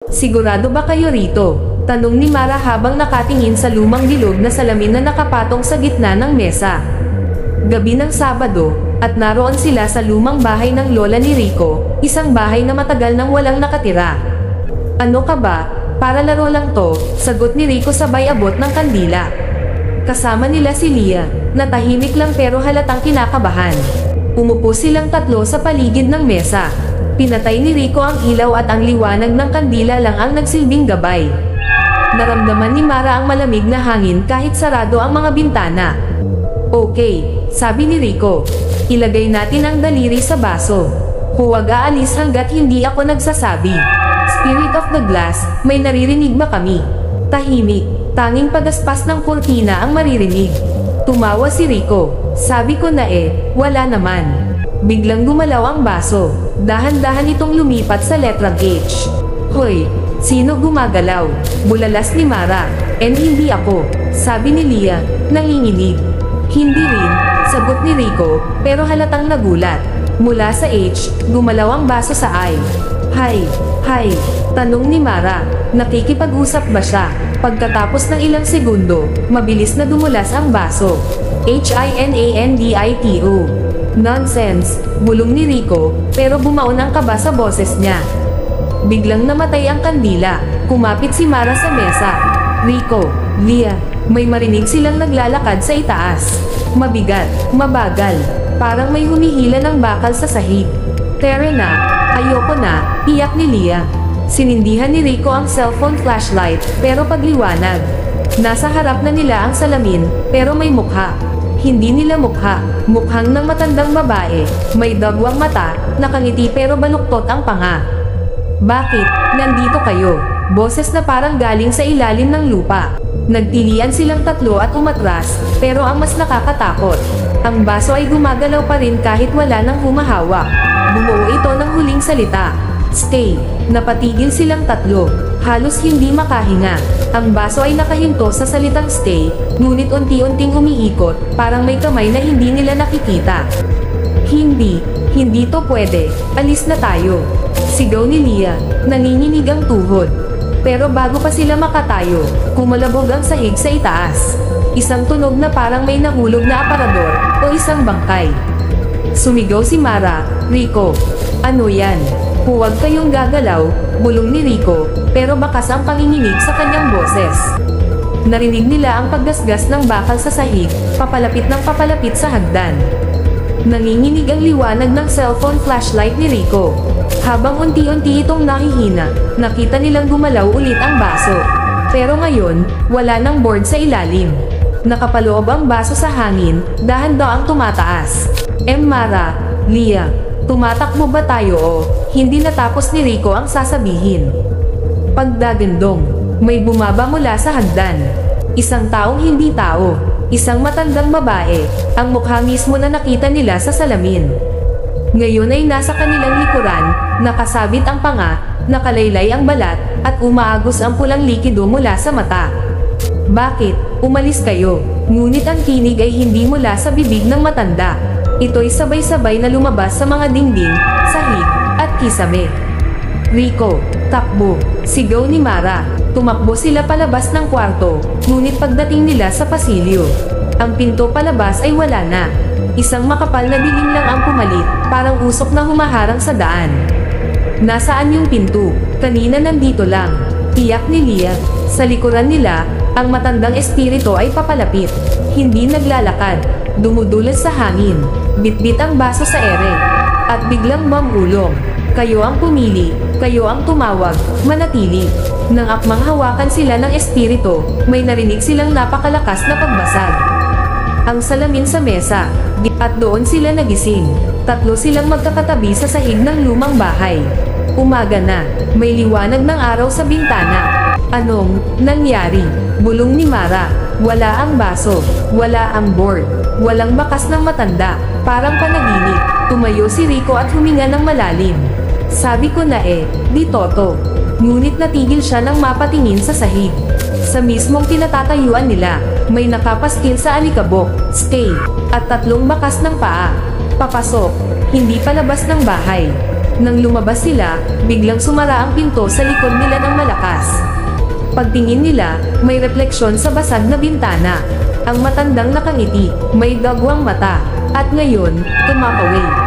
Sigurado ba kayo rito? Tanong ni Mara habang nakatingin sa lumang bilog na salamin na nakapatong sa gitna ng mesa. Gabi ng Sabado, at naroon sila sa lumang bahay ng lola ni Rico, isang bahay na matagal nang walang nakatira. Ano ka ba? Para laro lang to, sagot ni Rico sabay abot ng kandila. Kasama nila si Leah, na tahimik lang pero halatang kinakabahan. Umupo silang tatlo sa paligid ng mesa. Pinatay ni Rico ang ilaw at ang liwanag ng kandila lang ang nagsilbing gabay. Naramdaman ni Mara ang malamig na hangin kahit sarado ang mga bintana. Okay, sabi ni Rico. Ilagay natin ang daliri sa baso. Huwag aalis hanggat hindi ako nagsasabi. Spirit of the glass, may naririnig ba kami? Tahimik, tanging pagaspas ng kurtina ang maririnig. Tumawa si Rico. Sabi ko na wala naman. Biglang gumalaw ang baso. Dahan-dahan itong lumipat sa letrang H. Hoy, sino gumagalaw? Bulalas ni Mara. Hindi ako, sabi ni Leah, nanginginig. Hindi rin, sagot ni Rico, pero halatang nagulat. Mula sa H, gumalaw ang baso sa I. Hi, tanong ni Mara. Nakikipag-usap ba siya? Pagkatapos ng ilang segundo, mabilis na dumulas ang baso. HINANDITO. Nonsense, bulong ni Rico, pero bumaon ang kaba sa boses niya. Biglang namatay ang kandila. Kumapit si Mara sa mesa. Rico, Leah, may marinig silang naglalakad sa itaas. Mabigat, mabagal, parang may humihila ng bakal sa sahig. Tere na, ayoko na, iyak ni Leah. Sinindihan ni Rico ang cellphone flashlight, pero pagliwanag. Nasa harap na nila ang salamin, pero may mukha. Hindi nila mukha, mukhang ng matandang babae, may dagwang mata, nakangiti pero baluktot ang panga. Bakit, nandito kayo? Boses na parang galing sa ilalim ng lupa. Nagtilian silang tatlo at umatras, pero ang mas nakakatakot, ang baso ay gumagalaw pa rin kahit wala nang humahawak. Bumuo ito ng huling salita. Stay. Napatigil silang tatlo, halos hindi makahinga. Ang baso ay nakahinto sa salitang stay, ngunit unti-unting umiikot, parang may kamay na hindi nila nakikita. Hindi to pwede, alis na tayo. Sigaw ni Leah, nanginginig ang tuhod. Pero bago pa sila makatayo, kumalabog ang sahig sa itaas. Isang tunog na parang may nahulog na aparador, o isang bangkay. Sumigaw si Mara. Rico, ano yan? Huwag kayong gagalaw, bulong ni Rico, pero bakas ang panginginig sa kanyang boses. Narinig nila ang paggasgas ng bakal sa sahig, papalapit ng papalapit sa hagdan. Nanginginig ang liwanag ng cellphone flashlight ni Rico. Habang unti-unti itong nahihina, nakita nilang gumalaw ulit ang baso. Pero ngayon, wala nang board sa ilalim. Nakapaloob ang baso sa hangin, dahan-daang tumataas. Mara, Leah, tumatakbo ba tayo o? Hindi natapos ni Rico ang sasabihin. Pagdagandong, may bumaba mula sa hagdan. Isang taong hindi tao, isang matandang babae, ang mukha mismo na nakita nila sa salamin. Ngayon ay nasa kanilang likuran, nakasabit ang panga, nakalaylay ang balat, at umaagos ang pulang likido mula sa mata. Bakit? Umalis kayo. Ngunit ang tinig ay hindi mula sa bibig ng matanda. Ito'y sabay-sabay na lumabas sa mga dingding, sahig, at kisame. Rico, takbo, sigaw ni Mara. Tumakbo sila palabas ng kwarto, ngunit pagdating nila sa pasilyo, ang pinto palabas ay wala na. Isang makapal na dilim lang ang pumalit, parang usok na humaharang sa daan. Nasaan yung pinto? Kanina nandito lang, iyak ni Leah. Sa likuran nila, ang matandang espiritu ay papalapit. Hindi naglalakad, dumudulas sa hangin, bitbit ang baso sa ere, at biglang mamulong. Kayo ang pumili, kayo ang tumawag, manatili. Nang akmang hawakan sila ng espiritu, may narinig silang napakalakas na pagbasag. Ang salamin sa mesa, at doon sila nagising. Tatlo silang magkakatabi sa sahig ng lumang bahay. Umaga na, may liwanag ng araw sa bintana. Anong nangyari? Bulong ni Mara. Wala ang baso, wala ang board, walang bakas ng matanda, parang panaginip. Tumayo si Rico at huminga ng malalim. Sabi ko na di toto. Ngunit natigil siya nang mapatingin sa sahig. Sa mismong tinatatayuan nila, may nakapaskil sa alikabok, stay, at tatlong bakas ng paa. Papasok, hindi palabas ng bahay. Nang lumabas sila, biglang sumara ang pinto sa likod nila ng malakas. Pagtingin nila, may refleksyon sa basag na bintana. Ang matandang nakangiti, may dagwang mata, at ngayon, tumapawid.